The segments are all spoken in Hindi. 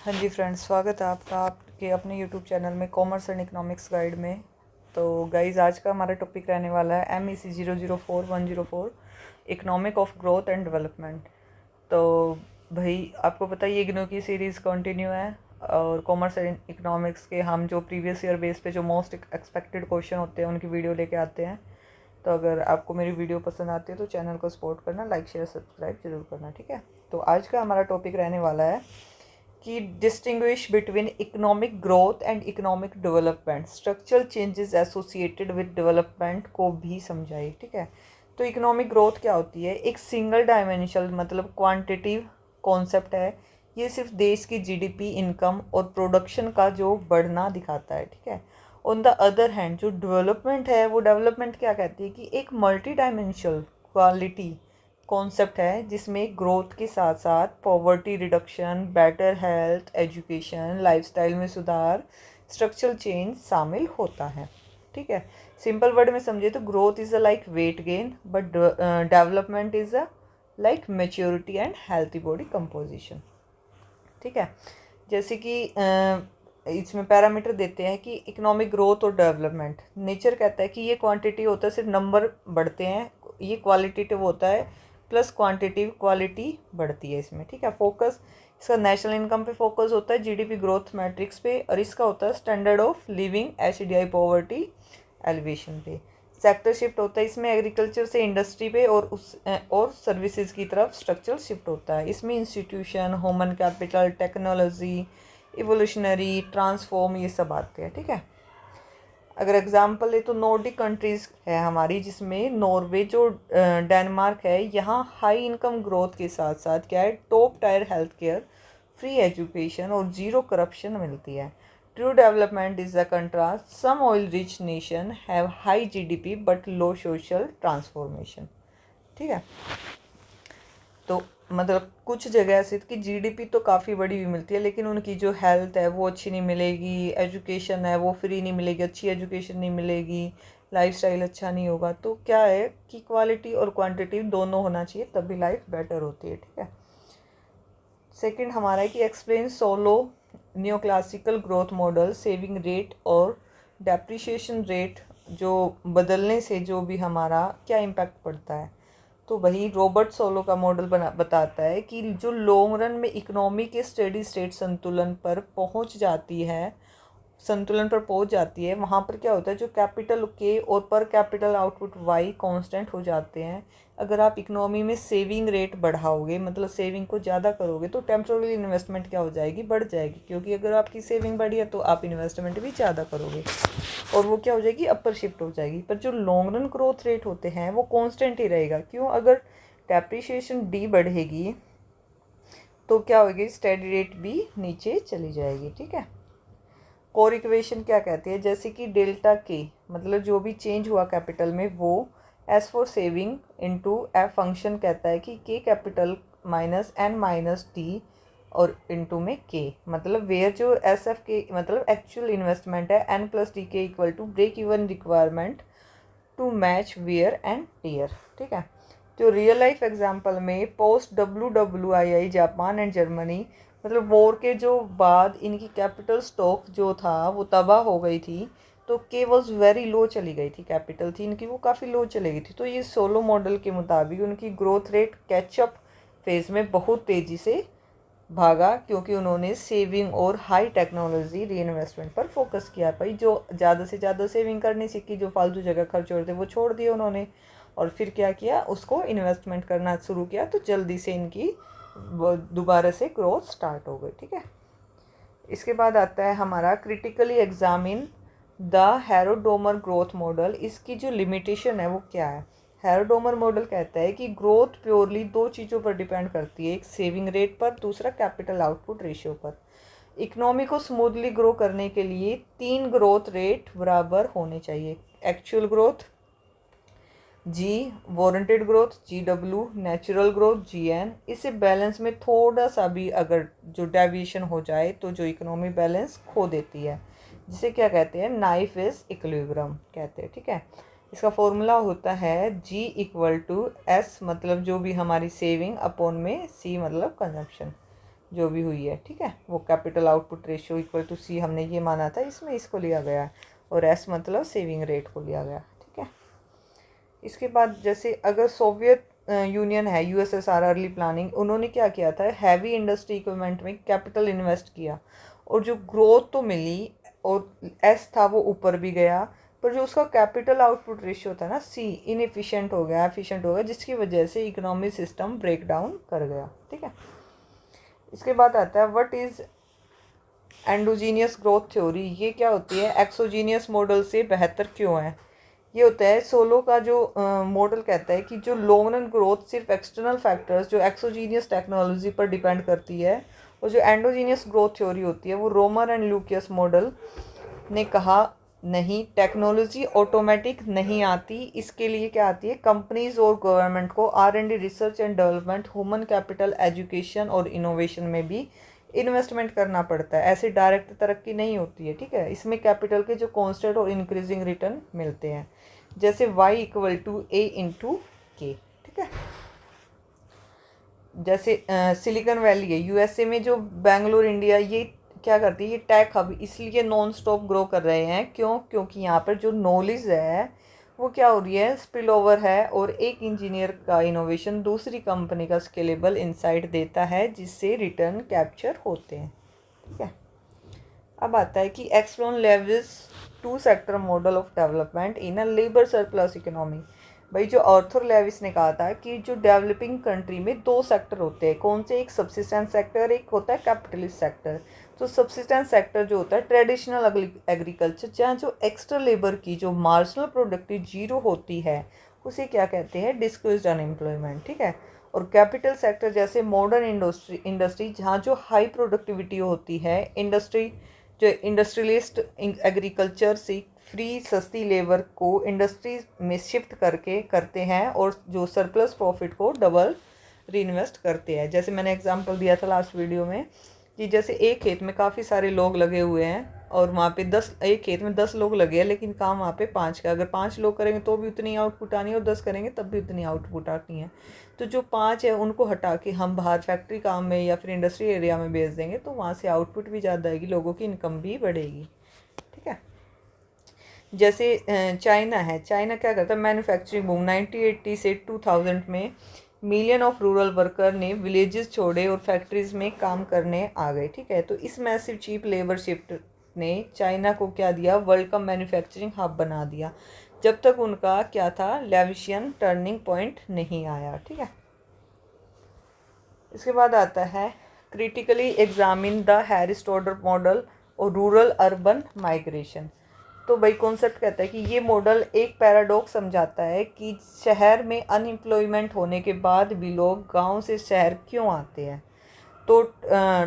हाँ जी फ्रेंड्स, स्वागत है आपका आपके अपने यूट्यूब चैनल में कॉमर्स एंड इकोनॉमिक्स गाइड में। तो गाइज, आज का हमारा टॉपिक रहने वाला है MEC 004104 economic of growth and development. तो भाई, आपको पता है ये इग्नू की सीरीज़ कंटिन्यू है और कॉमर्स एंड इकोनॉमिक्स के हम जो प्रीवियस ईयर बेस पे जो मोस्ट एक्सपेक्टेड क्वेश्चन होते हैं उनकी वीडियो लेके आते हैं। तो अगर आपको मेरी वीडियो पसंद आती है तो चैनल को सपोर्ट करना, लाइक शेयर सब्सक्राइब जरूर करना, ठीक है। तो आज का हमारा टॉपिक रहने वाला है कि distinguish between economic growth and economic development, structural changes associated with development को भी समझाइए, ठीक है। तो इकोनॉमिक ग्रोथ क्या होती है? एक सिंगल डायमेंशनल मतलब क्वांटिटिव कॉन्सेप्ट है। ये सिर्फ देश की जीडीपी, इनकम और प्रोडक्शन का जो बढ़ना दिखाता है, ठीक है। ऑन द अदर हैंड जो डेवलपमेंट है, वो डेवलपमेंट क्या कहती है कि एक मल्टी डायमेंशनल क्वालिटी कॉन्सेप्ट है जिसमें ग्रोथ के साथ साथ poverty reduction, better health, education, lifestyle में सुधार, स्ट्रक्चरल चेंज शामिल होता है, ठीक है। सिंपल वर्ड में समझे तो growth is a like weight gain, but development is a like maturity and healthy body composition, ठीक है। जैसे कि इसमें पैरामीटर देते हैं कि इकोनॉमिक ग्रोथ और डेवलपमेंट, नेचर कहता है कि ये क्वांटिटी होता है, सिर्फ नंबर बढ़ते हैं, ये क्वालिटेटिव होता है प्लस क्वांटिटिव क्वालिटी बढ़ती है इसमें, ठीक है। फोकस इसका नेशनल इनकम पे फोकस होता है, जीडीपी ग्रोथ मैट्रिक्स पे, और इसका होता है standard of living, HDI poverty alleviation पे। सेक्टर शिफ्ट होता है इसमें एग्रीकल्चर से इंडस्ट्री पे और सर्विसेज की तरफ स्ट्रक्चरल शिफ्ट होता है। इसमें institution, human capital, technology, evolutionary, transform, ये सब आते हैं, ठीक है। अगर एग्जांपल ले तो नॉर्डिक कंट्रीज़ है हमारी, जिसमें नॉर्वे जो डेनमार्क है, यहाँ हाई इनकम ग्रोथ के साथ साथ क्या है, top tier health care, free education और जीरो करप्शन मिलती है। True development is the contrast, some oil rich nation have high GDP but low social transformation, ठीक है। तो मतलब कुछ जगह ऐसी कि जीडीपी तो काफ़ी बड़ी भी मिलती है लेकिन उनकी जो हेल्थ है वो अच्छी नहीं मिलेगी, एजुकेशन है वो फ्री नहीं मिलेगी, अच्छी एजुकेशन नहीं मिलेगी, लाइफस्टाइल अच्छा नहीं होगा। तो क्या है कि क्वालिटी और क्वांटिटी दोनों होना चाहिए, तभी लाइफ बेटर होती है, ठीक है। सेकंड हमारा है कि explain Solow neo classical growth model, saving rate और डेप्रिशिएशन रेट जो बदलने से जो भी हमारा क्या इम्पैक्ट पड़ता है। तो वही रॉबर्ट सोलो का मॉडल बताता है कि जो लॉन्ग रन में इकोनॉमी के स्टेडी स्टेट संतुलन पर पहुंच जाती है, वहाँ पर क्या होता है, जो कैपिटल के और पर कैपिटल आउटपुट वाई कांस्टेंट हो जाते हैं। अगर आप इकोनॉमी में सेविंग रेट बढ़ाओगे, मतलब सेविंग को ज़्यादा करोगे, तो टेम्पोररी इन्वेस्टमेंट क्या हो जाएगी, बढ़ जाएगी, क्योंकि अगर आपकी सेविंग बढ़ी है तो आप इन्वेस्टमेंट भी ज़्यादा करोगे और वो क्या हो जाएगी, अपर शिफ्ट हो जाएगी। पर जो लॉन्ग रन ग्रोथ रेट होते हैं वो कॉन्स्टेंट ही रहेगा। क्यों? अगर डेप्रिशिएशन डी बढ़ेगी तो क्या होगी, स्टेडी रेट भी नीचे चली जाएगी, ठीक है। कोर इक्वेशन क्या कहती है, जैसे कि डेल्टा के मतलब जो भी चेंज हुआ कैपिटल में, वो S for saving into F function कहता है कि K capital minus N minus T और इंटू में के, मतलब वेयर जो एस एफ के मतलब एक्चुअल इन्वेस्टमेंट है, एन प्लस टी के equal to break even requirement to match wear and tear, ठीक है। जो रियल लाइफ एग्जांपल में post WWII Japan and Germany, मतलब वॉर के जो बाद इनकी कैपिटल स्टॉक जो था वो तबाह हो गई थी, तो के वॉज वेरी लो चली गई थी, कैपिटल थी इनकी वो काफ़ी लो चली गई थी। तो ये सोलो मॉडल के मुताबिक उनकी ग्रोथ रेट कैचअप फेज में बहुत तेज़ी से भागा, क्योंकि उन्होंने सेविंग और हाई टेक्नोलॉजी री इन्वेस्टमेंट पर फोकस किया। भाई जो ज़्यादा से ज़्यादा सेविंग करनी सीखी, जो फालतू जगह खर्च हो रहे थे वो छोड़ दिए उन्होंने, और फिर क्या किया, उसको इन्वेस्टमेंट करना शुरू किया, तो जल्दी से इनकी दोबारा से ग्रोथ स्टार्ट हो गई, ठीक है। इसके बाद आता है हमारा critically examine the Harrod Domar growth model. इसकी जो लिमिटेशन है वो क्या है? हेरोडोमर मॉडल कहता है कि ग्रोथ प्योरली दो चीज़ों पर डिपेंड करती है, एक सेविंग रेट पर, दूसरा कैपिटल आउटपुट रेशियो पर। इकोनॉमी को स्मूथली ग्रो करने के लिए तीन ग्रोथ रेट बराबर होने चाहिए, actual growth G, warranted growth GW, natural growth GN। इससे बैलेंस में थोड़ा सा भी अगर जो डेविएशन हो जाए तो जो इकोनॉमी बैलेंस खो देती है, जिसे क्या कहते हैं, नाइफ इज इक्विलिब्रियम कहते हैं, ठीक है। इसका फॉर्मूला होता है G इक्वल टू S मतलब जो भी हमारी सेविंग अपॉन में C मतलब कंजम्पशन। जो भी हुई है, ठीक है, वो capital output ratio equal to C हमने ये माना था, इसमें इसको लिया गया है, और एस मतलब सेविंग रेट को लिया गया, ठीक है। इसके बाद जैसे अगर सोवियत यूनियन है, यूएसएसआर अर्ली प्लानिंग, उन्होंने क्या किया था, हैवी इंडस्ट्री इक्विपमेंट में कैपिटल इन्वेस्ट किया, और जो ग्रोथ तो मिली और एस था वो ऊपर भी गया, पर जो उसका कैपिटल आउटपुट रेशियो था ना सी, इनएफिशिएंट हो गया, एफिशिएंट हो गया, जिसकी वजह से इकोनॉमिक सिस्टम ब्रेक डाउन कर गया, ठीक है। इसके बाद आता है what is endogenous growth theory. ये क्या होती है, एक्सोजीनियस मॉडल से बेहतर क्यों है। ये होता है सोलो का जो मॉडल कहता है कि जो लॉन्ग रन ग्रोथ सिर्फ एक्सटर्नल फैक्टर्स जो एक्सोजीनियस टेक्नोलॉजी पर डिपेंड करती है, और जो एंडोजीनियस ग्रोथ थ्योरी होती है वो रोमर एंड लूकियस मॉडल ने कहा नहीं, टेक्नोलॉजी ऑटोमेटिक नहीं आती, इसके लिए क्या आती है, कंपनीज और गवर्नमेंट को R&D research and development, human capital, education और इनोवेशन में भी इन्वेस्टमेंट करना पड़ता है, ऐसे डायरेक्ट तरक्की नहीं होती है, ठीक है। इसमें कैपिटल के जो कॉन्स्टेंट और इंक्रीजिंग रिटर्न मिलते हैं, जैसे y equal to A into K, ठीक है। जैसे सिलिकॉन वैली है यूएसए में, जो बेंगलोर इंडिया, ये क्या करती है, ये टेक हब इसलिए नॉन स्टॉप ग्रो कर रहे हैं, क्यों, क्योंकि यहाँ पर जो नॉलेज है वो क्या हो रही है, स्पिल ओवर है, और एक इंजीनियर का इनोवेशन दूसरी कंपनी का स्केलेबल इंसाइट देता है, जिससे रिटर्न कैप्चर होते हैं, ठीक है। अब आता है कि explain Lewis two sector model of development in a labour surplus economy. भाई जो आर्थर लेविस ने कहा था कि जो डेवलपिंग कंट्री में दो सेक्टर होते हैं, कौन से, एक सब्सिस्टेंस सेक्टर, एक होता है कैपिटलिस्ट सेक्टर। तो सब्सिस्टेंस सेक्टर जो होता है ट्रेडिशनल एग्रीकल्चर, जहाँ जो एक्स्ट्रा लेबर की जो मार्जिनल प्रोडक्टिव जीरो होती है, उसे क्या कहते हैं, डिस्क्रिप्ट अनएम्प्लॉयमेंट, ठीक है। और कैपिटल सेक्टर जैसे मॉडर्न इंडस्ट्री जहाँ जो हाई प्रोडक्टिविटी होती है, इंडस्ट्री जो इंडस्ट्रियलिस्ट एग्रीकल्चर से फ्री सस्ती लेबर को इंडस्ट्रीज में शिफ्ट करके करते हैं, और जो सरप्लस प्रॉफिट को डबल रीइन्वेस्ट करते हैं। जैसे मैंने एग्जांपल दिया था लास्ट वीडियो में कि जैसे एक खेत में काफ़ी सारे लोग लगे हुए हैं, और वहाँ पे एक खेत में 10 लोग लगे हैं, लेकिन काम वहाँ पे 5 का, अगर 5 लोग करेंगे तो भी उतनी आउटपुट आनी है, और 10 करेंगे तब भी उतनी आउटपुट आनी है। तो जो 5 है उनको हटा के हम बाहर फैक्ट्री काम में या फिर इंडस्ट्री एरिया में भेज देंगे, तो वहाँ से आउटपुट भी ज़्यादा आएगी, लोगों की इनकम भी बढ़ेगी, ठीक है। जैसे चाइना है, चाइना क्या करता है, मैन्युफैक्चरिंग बूम 1980 से 2000 में मिलियन ऑफ रूरल वर्कर ने विलेजेस छोड़े और फैक्ट्रीज में काम करने आ गए, ठीक है। तो इस मैसिव चीप लेबर शिफ्ट ने चाइना को क्या दिया, वर्ल्ड का मैन्युफैक्चरिंग हब बना दिया, जब तक उनका क्या था, लेविशियन टर्निंग पॉइंट नहीं आया, ठीक है। इसके बाद आता है critically examine the Harris Tudor model और रूरल अर्बन माइग्रेशन। तो भाई कॉन्सेप्ट कहता है कि ये मॉडल एक पैराडॉक्स समझाता है कि शहर में अनएम्प्लॉयमेंट होने के बाद भी लोग गांव से शहर क्यों आते हैं। तो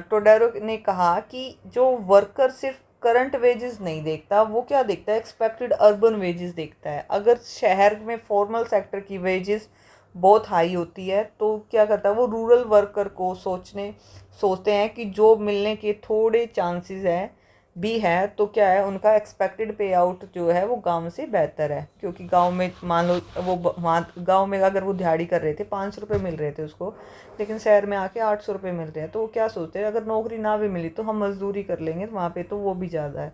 टोडेरो ने कहा कि जो वर्कर सिर्फ करंट वेजेस नहीं देखता, वो क्या देखता है, एक्सपेक्टेड अर्बन वेजेस देखता है। अगर शहर में फॉर्मल सेक्टर की वेजेस बहुत हाई होती है, तो क्या करता है, वो रूरल वर्कर को सोचते हैं कि जॉब मिलने के थोड़े चांसेस है भी है, तो क्या है, उनका एक्सपेक्टेड पे आउट जो है वो गांव से बेहतर है, क्योंकि गांव में मान लो वो वहाँ गाँव में अगर वो दिहाड़ी कर रहे थे 500 रुपये मिल रहे थे उसको, लेकिन शहर में आके 800 रुपये मिल रहे हैं, तो वो क्या सोचते हैं, अगर नौकरी ना भी मिली तो हम मजदूरी कर लेंगे वहाँ पे, तो वो भी ज़्यादा है।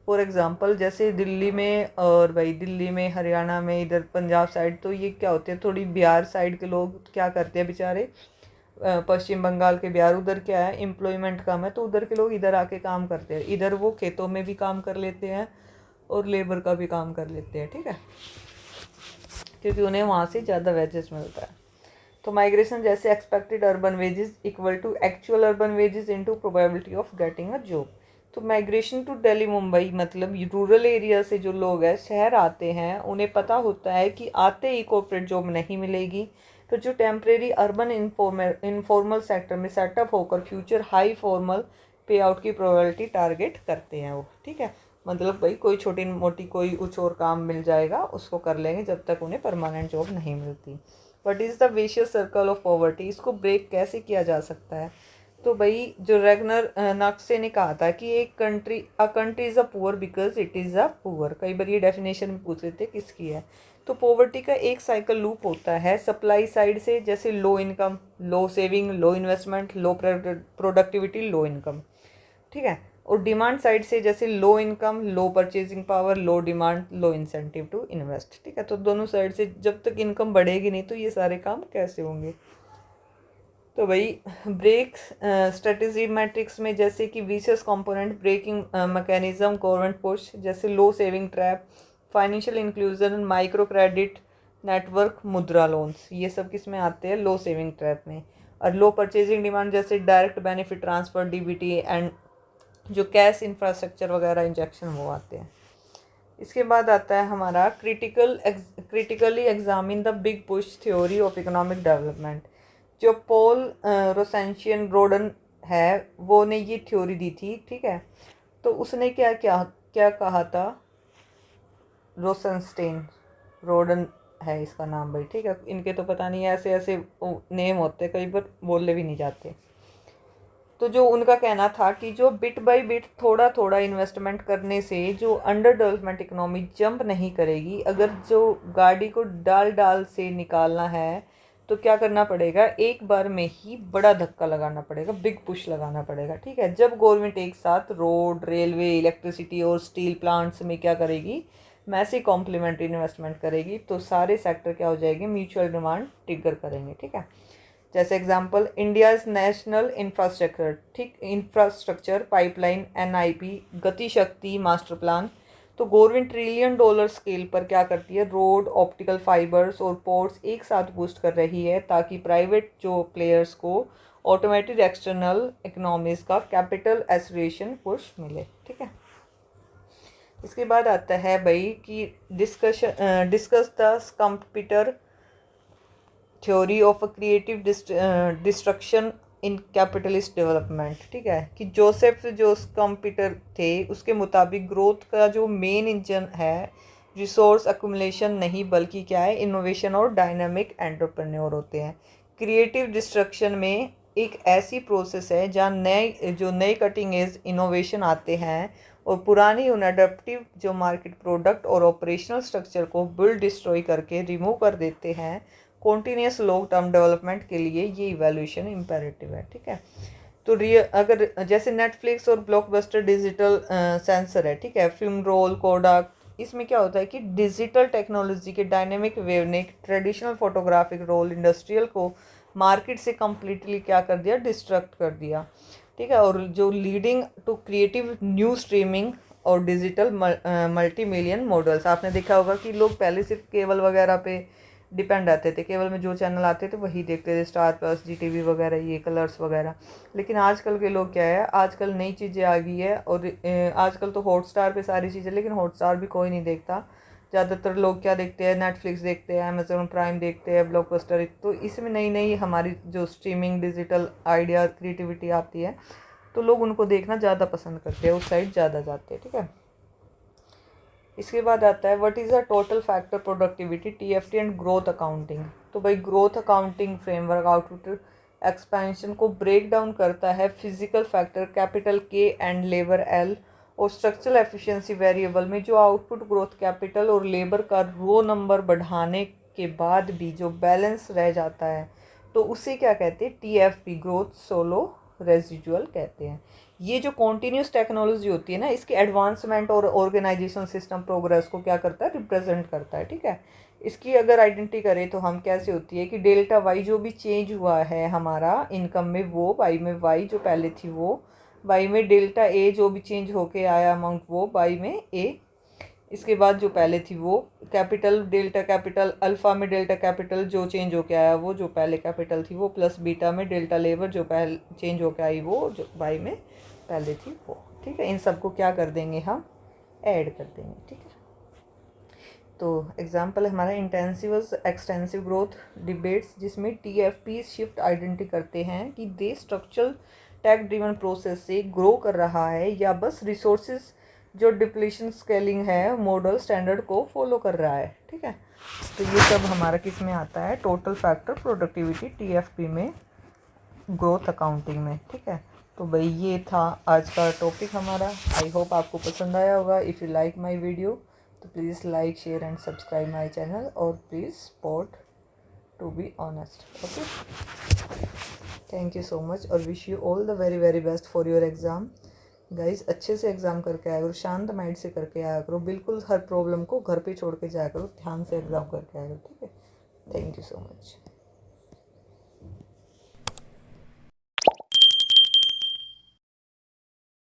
फॉर एग्ज़ाम्पल जैसे दिल्ली में, और भाई दिल्ली में, हरियाणा में, इधर पंजाब साइड, तो ये क्या होते हैं, थोड़ी बिहार साइड के लोग क्या करते हैं बेचारे, पश्चिम बंगाल के बिहार, उधर क्या है, एम्प्लॉयमेंट कम है, तो उधर के लोग इधर आके काम करते हैं, इधर वो खेतों में भी काम कर लेते हैं और लेबर का भी काम कर लेते हैं, ठीक है, क्योंकि उन्हें वहाँ से ज़्यादा वेजेस मिलता है। तो माइग्रेशन जैसे expected urban wages equal to actual urban wages into probability of getting a job. तो माइग्रेशन टू दिल्ली मुंबई मतलब रूरल एरिया से जो लोग हैं शहर आते हैं, उन्हें पता होता है कि आते ही कॉर्पोरेट जॉब नहीं मिलेगी, तो जो टेम्परेरी अर्बन इनफॉर्मल सेक्टर में सेटअप होकर फ्यूचर हाई फॉर्मल पे आउट की प्रोबेबिलिटी टारगेट करते हैं वो, ठीक है। मतलब भाई कोई छोटी मोटी कोई कुछ और काम मिल जाएगा, उसको कर लेंगे जब तक उन्हें परमानेंट जॉब नहीं मिलती। What is the vicious circle of poverty, इसको ब्रेक कैसे किया जा सकता है। तो भाई जो रेगनर नक्शे ने कहा था कि एक country is a poor because it is a poor, कई बार ये डेफिनेशन में पूछ लेते किसकी है, तो पॉवर्टी का एक साइकिल लूप होता है सप्लाई साइड से, जैसे low income, low saving, low investment, low productivity, low income, ठीक है। और डिमांड साइड से जैसे low income, low purchasing power, low demand, low incentive to invest, ठीक है। तो दोनों साइड से जब तक इनकम बढ़ेगी नहीं तो ये सारे काम कैसे होंगे। तो भाई ब्रेक स्ट्रेटेजी मैट्रिक्स में जैसे कि vicious component, breaking mechanism, government push, जैसे low saving trap, financial inclusion, micro credit network, Mudra loans, ये सब किस में आते हैं, लो सेविंग ट्रैप में। और लो परचेजिंग डिमांड जैसे direct benefit transfer, DBT and जो कैश इंफ्रास्ट्रक्चर वगैरह इंजेक्शन वो आते हैं। इसके बाद आता है हमारा critically examine the big push theory of economic development. जो पॉल रोसेंशियन रोडन है वो ने ये थ्योरी दी थी, ठीक है। तो उसने क्या क्या क्या कहा था, रोसेंस्टेन रोडन है इसका नाम भाई, ठीक है। इनके तो पता नहीं ऐसे ऐसे नेम होते कई बार बोलने भी नहीं जाते। तो जो उनका कहना था कि जो बिट बाय बिट थोड़ा थोड़ा इन्वेस्टमेंट करने से जो अंडर डेवलपमेंट इकोनॉमी जंप नहीं करेगी। अगर जो गाड़ी को डाल डाल से निकालना है तो क्या करना पड़ेगा, एक बार में ही बड़ा धक्का लगाना पड़ेगा, बिग पुश लगाना पड़ेगा, ठीक है। जब गवर्नमेंट एक साथ रोड, रेलवे, इलेक्ट्रिसिटी और स्टील प्लांट्स में क्या करेगी, मैसी कॉम्प्लीमेंट्री इन्वेस्टमेंट करेगी, तो सारे सेक्टर क्या हो जाएंगे, म्यूचुअल डिमांड ट्रिगर करेंगे, ठीक है। जैसे एग्जांपल इंडियाज नेशनल इंफ्रास्ट्रक्चर, ठीक, इंफ्रास्ट्रक्चर पाइपलाइन, एनआईपी, गति शक्ति मास्टर प्लान। तो गवर्नमेंट $1 ट्रिलियन स्केल पर क्या करती है, रोड, ऑप्टिकल फाइबर्स और पोर्ट्स एक साथ बूस्ट कर रही है ताकि प्राइवेट जो प्लेयर्स को ऑटोमेटेड एक्सटर्नल इकोनॉमीज का कैपिटल एसोसिएशन पुश मिले, ठीक है। इसके बाद आता है भाई कि discuss the computer theory of a creative destruction in capitalist development, ठीक है। कि जोसेफ जो कंप्यूटर थे उसके मुताबिक ग्रोथ का जो मेन इंजन है रिसोर्स अक्यूमुलेशन नहीं बल्कि क्या है, इनोवेशन और डायनामिक एंटरप्रेन्योर होते हैं। क्रिएटिव डिस्ट्रक्शन में एक ऐसी प्रोसेस है जहाँ नए कटिंग एज इनोवेशन आते हैं और पुरानी अनअडैप्टिव जो मार्केट प्रोडक्ट और ऑपरेशनल स्ट्रक्चर को बिल्ड डिस्ट्रॉय करके रिमूव कर देते हैं। कॉन्टीन्यूस लॉन्ग टर्म डेवलपमेंट के लिए ये इवैल्यूएशन इम्पेरेटिव है, ठीक है। तो अगर जैसे नेटफ्लिक्स और ब्लॉकबस्टर डिजिटल सेंसर है, ठीक है, फिल्म रोल, कोडाक, इसमें क्या होता है कि डिजिटल टेक्नोलॉजी के डायनेमिक वेव ने ट्रेडिशनल फोटोग्राफिक रोल इंडस्ट्रियल को मार्केट से कम्प्लीटली क्या कर दिया, डिस्ट्रक्ट कर दिया, ठीक है। और जो leading to creative new streaming और डिजिटल मल्टी मिलियन मॉडल्स। आपने देखा होगा कि लोग पहले सिर्फ केबल वगैरह पे डिपेंड आते थे, केबल में जो चैनल आते थे वही देखते थे, स्टार प्लस, जीटीवी वगैरह, ये कलर्स वगैरह। लेकिन आजकल के लोग क्या है, आजकल नई चीज़ें आ गई है और आजकल तो हॉटस्टार पे सारी चीज़ें, लेकिन हॉटस्टार भी कोई नहीं देखता। ज़्यादातर लोग क्या देखते हैं, नेटफ्लिक्स देखते हैं, अमेजोन प्राइम देखते हैं, ब्लॉकबस्टर। तो इसमें नई नई हमारी जो स्ट्रीमिंग डिजिटल आइडिया क्रिएटिविटी आती है तो लोग उनको देखना ज़्यादा पसंद करते हैं, उस साइड ज़्यादा जाते हैं, ठीक है। इसके बाद आता है what is a total factor productivity, TFT and growth accounting. तो भाई growth accounting framework output expansion को ब्रेक डाउन करता है फिजिकल फैक्टर कैपिटल के एंड लेबर एल और स्ट्रक्चरल एफिशिएंसी वेरिएबल में जो आउटपुट ग्रोथ कैपिटल और लेबर का रो नंबर बढ़ाने के बाद भी जो बैलेंस रह जाता है तो उसे क्या कहते हैं, टीएफपी, ग्रोथ सोलो रेजिजुअल कहते हैं। ये जो कॉन्टीन्यूस टेक्नोलॉजी होती है ना, इसके एडवांसमेंट और ऑर्गेनाइजेशन सिस्टम प्रोग्रेस को क्या करता है, रिप्रेजेंट करता है, ठीक है। इसकी अगर आइडेंटिटी करें तो हम कैसे होती है कि डेल्टा वाई जो भी चेंज हुआ है हमारा इनकम में, वो वाई में वाई जो पहले थी वो, वाई में डेल्टा ए जो भी चेंज होके आया अमाउंट वो वाई में ए, इसके बाद जो पहले थी वो कैपिटल, डेल्टा कैपिटल, अल्फ़ा में डेल्टा कैपिटल जो चेंज होके आया वो जो पहले कैपिटल थी वो, प्लस बीटा में डेल्टा लेबर जो पहले चेंज होके आई वो जो वाई में पहले थी वो, ठीक है। इन सबको क्या कर देंगे, हम ऐड कर देंगे, ठीक है। तो एग्जांपल हमारा इंटेंसिव एक्सटेंसिव ग्रोथ डिबेट्स, जिसमें टीएफपी शिफ्ट आइडेंटिटी करते हैं कि दे स्ट्रक्चरल टेक ड्रिवन प्रोसेस से ग्रो कर रहा है या बस रिसोर्सेज जो डिप्लीशन स्केलिंग है मॉडल स्टैंडर्ड को फॉलो कर रहा है, ठीक है। तो ये सब हमारा किस में आता है, टोटल फैक्टर प्रोडक्टिविटी टीएफपी में, ग्रोथ अकाउंटिंग में, ठीक है। तो भाई ये था आज का टॉपिक हमारा। आई होप आपको पसंद आया होगा। If you like my video तो please like share and subscribe my channel और please support to be honest. Okay, thank you so much और wish you all the very very best for your exam. Guys अच्छे से एग्ज़ाम करके आया करो, शांत माइंड से करके आया करो, बिल्कुल हर प्रॉब्लम को घर पे छोड़ के जाया करो, ध्यान से एग्ज़ाम करके आया करो. ठीक है, थैंक यू सो मच.